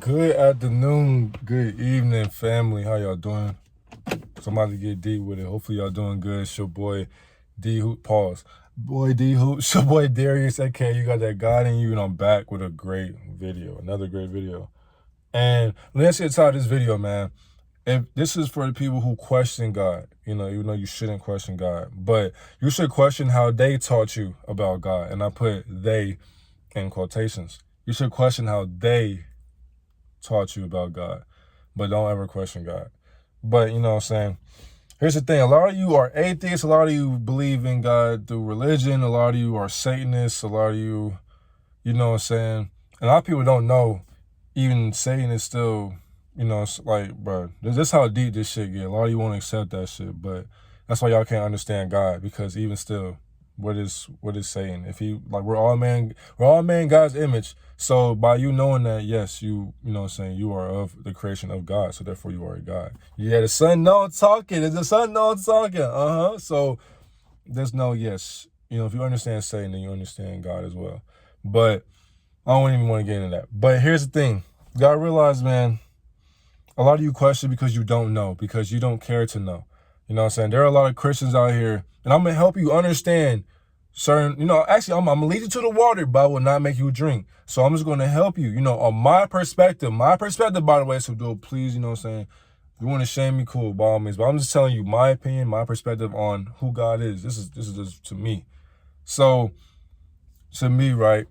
Good afternoon, good evening, family. How y'all doing? Somebody get deep with it. Hopefully y'all doing good. It's your boy D Hoop. Pause. Boy D Hoop. It's your boy Darius. Okay, you got that God in you, and I'm back with a great video. Another great video. And let's get started this video, man. If this is for the people who question God, even though you shouldn't question God, but you should question how they taught you about God. And I put they in quotations. You should question how they taught you about God, but don't ever question God. But you know what I'm saying? Here's the thing. A lot of you are atheists. A lot of you believe in God through religion. A lot of you are Satanists. A lot of you, you know what I'm saying? And a lot of people don't know even Satan is still, it's like, bro, this is how deep this shit get. A lot of you won't accept that shit, but that's why y'all can't understand God, because even still, what is Satan? If he, like, we're all man God's image. So by you knowing that, yes, you know what I'm saying, you are of the creation of God, so therefore you are a God. Yeah, the son know I'm talking. The son know I'm talking. So there's no yes. If you understand Satan, then you understand God as well. But I don't even want to get into that. But here's the thing. You gotta realize, man, a lot of you question because you don't know, because you don't care to know. You know what I'm saying? There are a lot of Christians out here, and I'm going to help you understand certain, actually, I'm going to lead you to the water, but I will not make you drink. So I'm just going to help you, on my perspective, by the way, so do please, you know what I'm saying? If you want to shame me, cool, by all means, but I'm just telling you my opinion, my perspective on who God is. This is just to me. So, to me, right?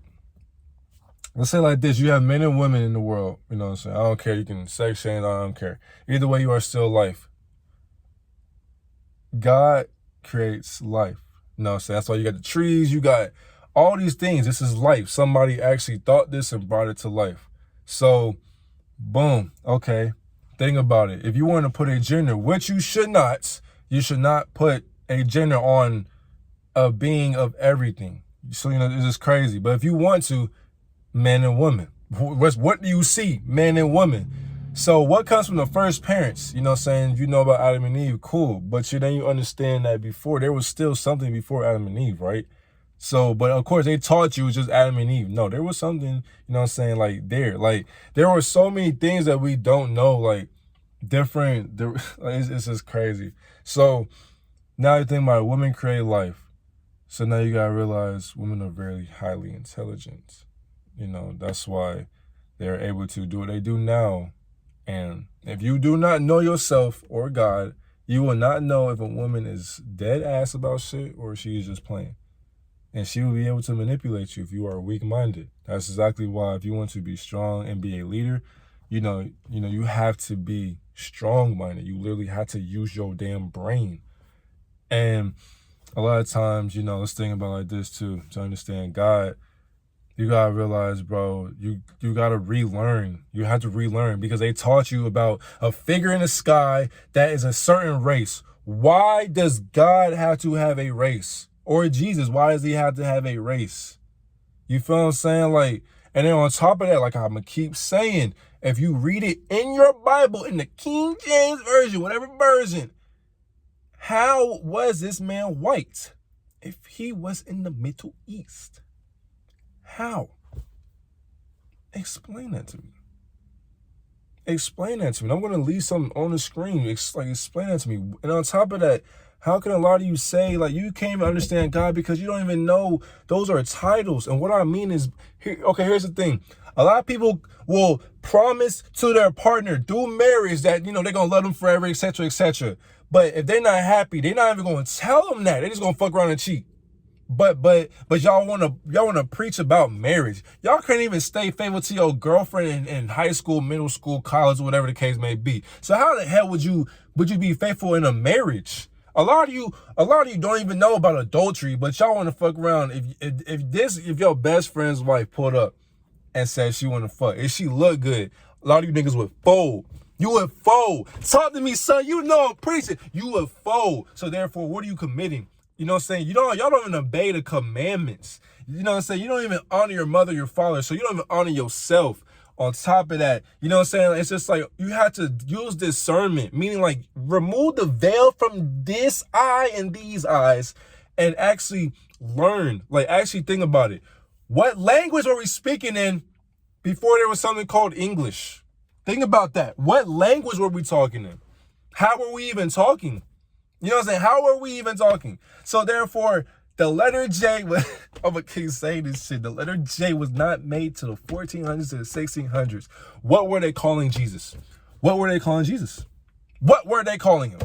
Let's say like this, you have men and women in the world, you know what I'm saying? I don't care, you can sex shame, I don't care. Either way, you are still life. God creates life. You know what I'm saying? That's why you got the trees, you got all these things. This is life. Somebody actually thought this and brought it to life. So, boom, okay. Think about it. If you want to put a gender, which you should not put a gender on a being of everything. So, this is crazy. But if you want to, men and women. What do you see? Men and women. So what comes from the first parents? You know what I'm saying? You know about Adam and Eve, cool. But then you understand that before, there was still something before Adam and Eve, right? So, but of course, they taught you it was just Adam and Eve. No, there was something, you know what I'm saying, like there. Like, there were so many things that we don't know, like, different. It's just crazy. So, now you think about it, women create life. So now you gotta realize women are very highly intelligent. That's why they're able to do what they do now. And if you do not know yourself or God, you will not know if a woman is dead ass about shit or she's just playing. And she will be able to manipulate you if you are weak-minded. That's exactly why if you want to be strong and be a leader, you have to be strong-minded. You literally have to use your damn brain. And a lot of times, let's think about it like this too, to understand God. You gotta realize, bro, you gotta relearn. You have to relearn because they taught you about a figure in the sky that is a certain race. Why does God have to have a race? Or Jesus, why does he have to have a race? You feel what I'm saying? Like, and then on top of that, like I'm gonna keep saying, if you read it in your Bible, in the King James Version, whatever version, how was this man white if he was in the Middle East? How? Explain that to me. Explain that to me. I'm going to leave something on the screen. Explain that to me. And on top of that, how can a lot of you say, like, you can't even understand God because you don't even know those are titles? And what I mean is, here's the thing. A lot of people will promise to their partner through marriage that, they're going to love them forever, etc., etc. But if they're not happy, they're not even going to tell them that. They're just going to fuck around and cheat. But y'all wanna preach about marriage. Y'all can't even stay faithful to your girlfriend in high school, middle school, college, whatever the case may be. So how the hell would you be faithful in a marriage? A lot of you don't even know about adultery, but y'all wanna fuck around. If your best friend's wife pulled up and said she wanna fuck, if she look good, a lot of you niggas would fold. You would fold. Talk to me, son. I'm preaching. You would fold. So therefore, what are you committing? You know what I'm saying? Y'all don't even obey the commandments. You know what I'm saying? You don't even honor your mother, your father. So you don't even honor yourself. On top of that, you know what I'm saying? It's just like you have to use discernment, meaning like remove the veil from this eye and these eyes and actually learn. Like actually think about it. What language are we speaking in before there was something called English. Think about that. What language were we talking in? How were we even talking? You know what I'm saying? How are we even talking? So therefore, the letter J, I'm gonna keep saying this shit. The letter J was not made to the 1400s to the 1600s. What were they calling Jesus? What were they calling Jesus? What were they calling him?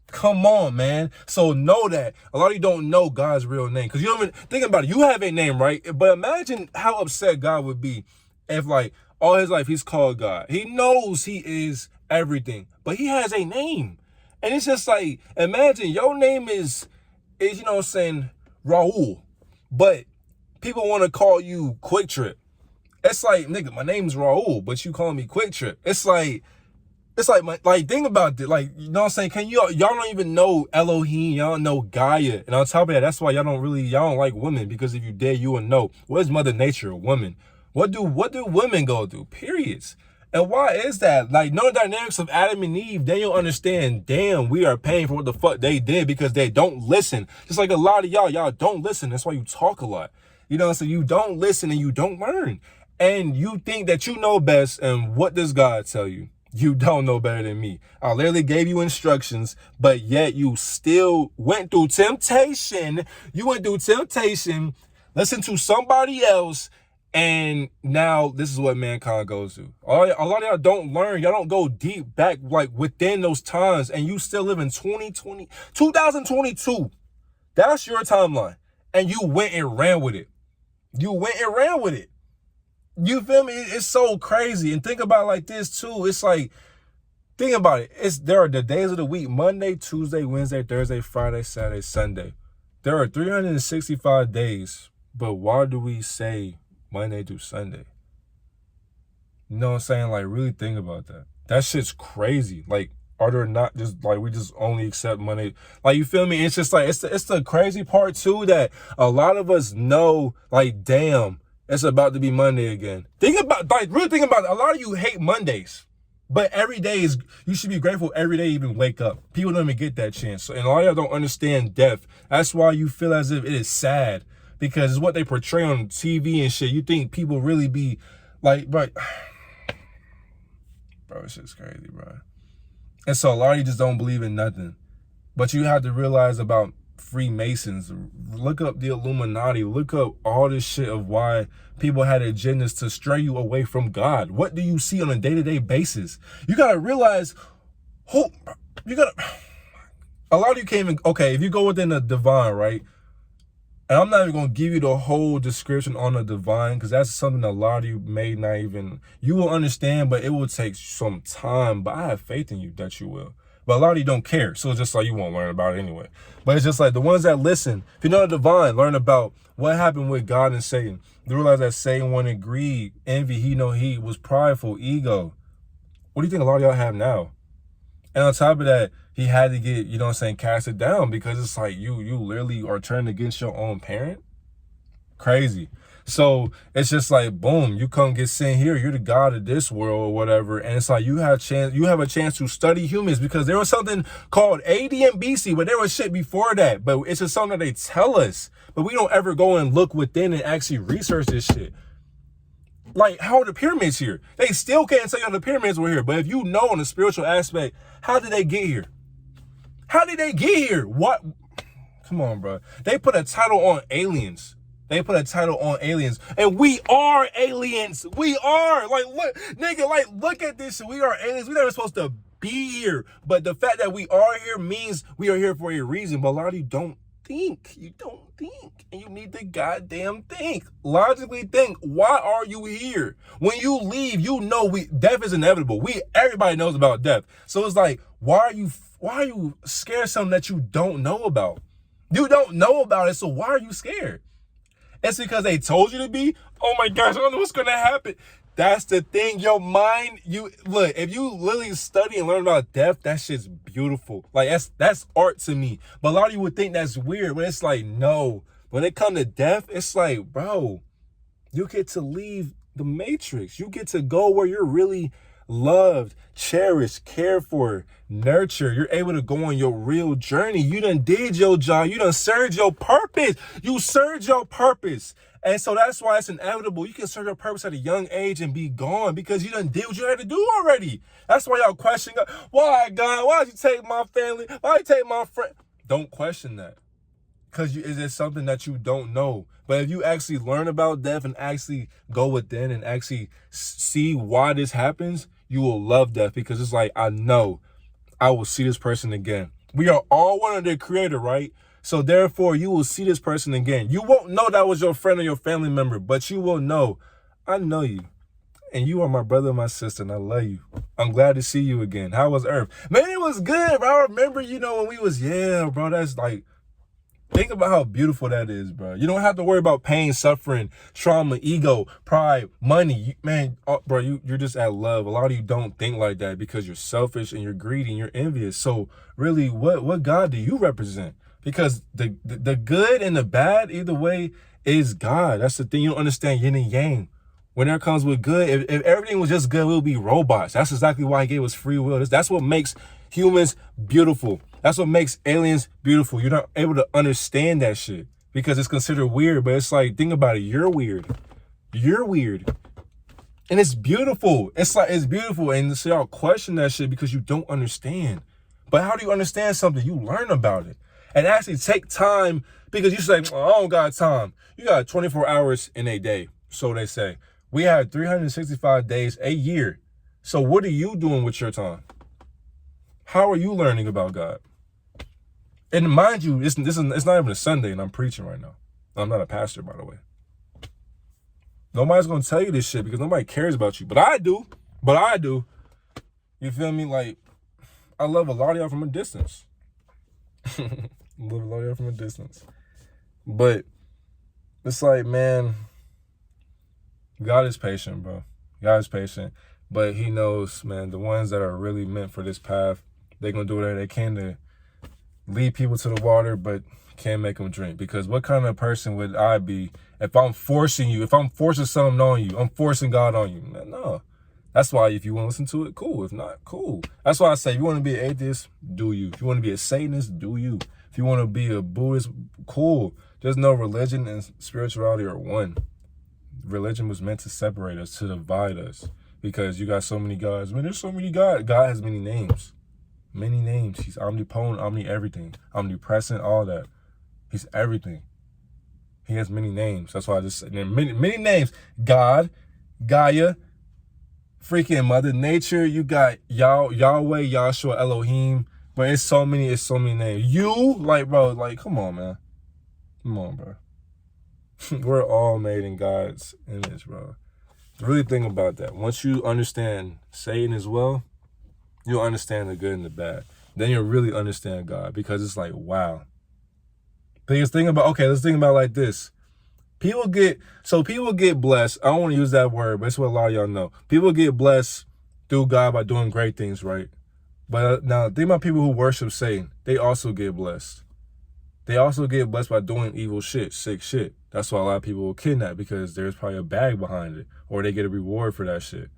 Come on, man. So know that. A lot of you don't know God's real name. Because you don't even think about it. You have a name, right? But imagine how upset God would be if, like, all his life he's called God. He knows he is everything. But he has a name. And it's just like, imagine your name is you know what I'm saying, Raul. But people want to call you Quick Trip. It's like, nigga, my name's Raul, but you call me Quick Trip. It's like think about it. Like, you know what I'm saying? Y'all don't even know Elohim. Y'all don't know Gaia. And on top of that, that's why y'all don't like women. Because if you did, you would know. What is Mother Nature, a woman? What do women go through? Periods. And why is that? Like, know the dynamics of Adam and Eve, then you'll understand, damn, we are paying for what the fuck they did because they don't listen. Just like a lot of y'all don't listen. That's why you talk a lot. You know, so you don't listen and you don't learn. And you think that you know best, and what does God tell you? You don't know better than me. I literally gave you instructions, but yet you still went through temptation. You went through temptation, listened to somebody else, and now this is what mankind goes through. A lot of y'all don't learn. Y'all don't go deep back, like, within those times, and you still live in 2022. That's your timeline. And you went and ran with it. You feel me? It's so crazy. And think about it like this too. It's like, think about it. There are the days of the week: Monday, Tuesday, Wednesday, Thursday, Friday, Saturday, Sunday. There are 365 days. But why do we say Monday through Sunday? You know what I'm saying? Like, really think about that. That shit's crazy. Like, are there not just, like, we just only accept Monday? Like, you feel me? It's just like, it's the crazy part too, that a lot of us know, like, damn, it's about to be Monday again. Really think about it. A lot of you hate Mondays. But every day you should be grateful every day you even wake up. People don't even get that chance. So, and a lot of y'all don't understand death. That's why you feel as if it is sad. Because it's what they portray on TV and shit. You think people really be like, bro, it's just crazy, bro. And so a lot of you just don't believe in nothing. But you have to realize about Freemasons. Look up the Illuminati. Look up all this shit of why people had agendas to stray you away from God. What do you see on a day-to-day basis? You got to realize a lot of you can't even, okay, if you go within the divine, right? And I'm not even going to give you the whole description on the divine, because that's something a lot of you may not even, you will understand, but it will take some time. But I have faith in you that you will. But a lot of you don't care. So it's just like you won't learn about it anyway. But it's just like the ones that listen, if you know the divine, learn about what happened with God and Satan. They realize that Satan wanted greed, envy, he was prideful, ego. What do you think a lot of y'all have now? And on top of that, he had to get, you know what I'm saying, casted down, because it's like you literally are turning against your own parent. Crazy. So it's just like, boom, you come get sent here. You're the God of this world or whatever. And it's like you have a chance to study humans, because there was something called AD and BC, but there was shit before that. But it's just something that they tell us. But we don't ever go and look within and actually research this shit. Like, how are the pyramids here? They still can't tell you how the pyramids were here. But if you know on the spiritual aspect, how did they get here? How did they get here? What? Come on, bro. They put a title on aliens. And we are aliens. We are. Like, look, nigga, like, look at this shit. We are aliens. We're never supposed to be here. But the fact that we are here means we are here for a reason. But a lot of you don't think. You don't think. And you need to goddamn think. Logically think. Why are you here? When you leave, you know death is inevitable. Everybody knows about death. So it's like, why are you scared of something that you don't know about? You don't know about it, so why are you scared? It's because they told you to be. Oh my gosh, I don't know what's gonna happen. That's the thing. Your mind, look, if you literally study and learn about death, that shit's beautiful. Like, that's art to me. But a lot of you would think that's weird, but it's like, no. When it comes to death, it's like, bro, you get to leave the matrix. You get to go where you're really loved, cherished, cared for, nurtured. You're able to go on your real journey. You done did your job. You done served your purpose. You served your purpose. And so that's why it's inevitable. You can serve your purpose at a young age and be gone because you done did what you had to do already. That's why y'all question God. Why, God? Why'd you take my family? Why'd you take my friend? Don't question that. Because it's something that you don't know. But if you actually learn about death and actually go within and actually see why this happens, you will love death because it's like, I know I will see this person again. We are all one of the creator, right? So therefore, you will see this person again. You won't know that was your friend or your family member, but you will know, I know you. And you are my brother and my sister, and I love you. I'm glad to see you again. How was Earth? Man, it was good, bro. I remember, when we was, bro, that's like, think about how beautiful that is, bro. You don't have to worry about pain, suffering, trauma, ego, pride, money. Bro, you're just at love. A lot of you don't think like that because you're selfish and you're greedy and you're envious. So really, what God do you represent? Because the good and the bad, either way, is God. That's the thing. You don't understand yin and yang. When there comes with good, if everything was just good, we'll be robots. That's exactly why he gave us free will. That's what makes humans beautiful. That's what makes aliens beautiful. You're not able to understand that shit because it's considered weird. But it's like, think about it. You're weird. You're weird. And it's beautiful. It's beautiful. And so y'all question that shit because you don't understand. But how do you understand something? You learn about it. And actually take time, because you say, oh, I don't got time. You got 24 hours in a day. So they say. We have 365 days a year. So what are you doing with your time? How are you learning about God? And mind you, it's not even a Sunday and I'm preaching right now. I'm not a pastor, by the way. Nobody's going to tell you this shit because nobody cares about you. But I do. You feel me? Like, I love a lot of y'all from a distance. But it's like, man, God is patient, bro. God is patient. But he knows, man, the ones that are really meant for this path, they're going to do whatever they can to lead people to the water, but can't make them drink. Because what kind of person would I be if I'm forcing you, if I'm forcing something on you, I'm forcing God on you? Man, no. That's why if you want to listen to it, cool. If not, cool. That's why I say, if you want to be an atheist, do you. If you want to be a Satanist, do you. If you want to be a Buddhist, cool. There's no religion and spirituality are one. Religion was meant to separate us, to divide us. Because you got so many gods. Man, there's so many gods. God has many names. Many names. He's omnipotent, omni-everything. Omnipresent, all that. He's everything. He has many names. That's why I just said many names. God, Gaia, freaking Mother Nature. You got Yahweh, Yahshua, Elohim. But it's so many names. You, like, bro, like, come on, man. Come on, bro. We're all made in God's image, bro. Really think about that. Once you understand Satan as well, you'll understand the good and the bad. Then you'll really understand God, because it's like, wow. Let's think about it like this. People get blessed. I don't want to use that word, but it's what a lot of y'all know. People get blessed through God by doing great things, right? But now think about people who worship Satan. They also get blessed. They also get blessed by doing evil shit, sick shit. That's why a lot of people will kidnap, because there's probably a bag behind it, or they get a reward for that shit.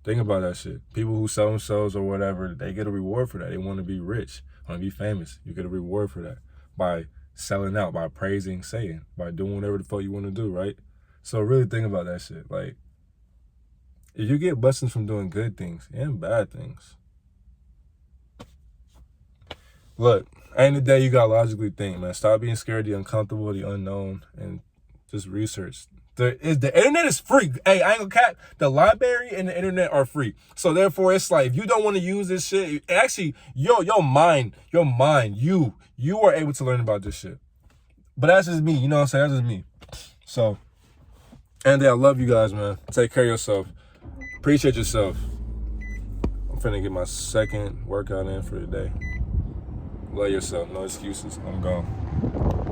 Think about that shit. People who sell themselves or whatever, they get a reward for that. They want to be rich, want to be famous. You get a reward for that by selling out, by praising Satan, by doing whatever the fuck you want to do, right? So really think about that shit. Like, if you get blessings from doing good things and bad things, look, at the end of the day, you gotta logically think, man. Stop being scared of the uncomfortable, the unknown, and just research. The internet is free. Hey, I ain't gonna cap. The library and the internet are free. So therefore, it's like, if you don't want to use this shit, actually, your mind, you are able to learn about this shit. But that's just me. You know what I'm saying? That's just me. So, and I love you guys, man. Take care of yourself. Appreciate yourself. I'm finna get my second workout in for the day. Love yourself. No excuses. I'm gone.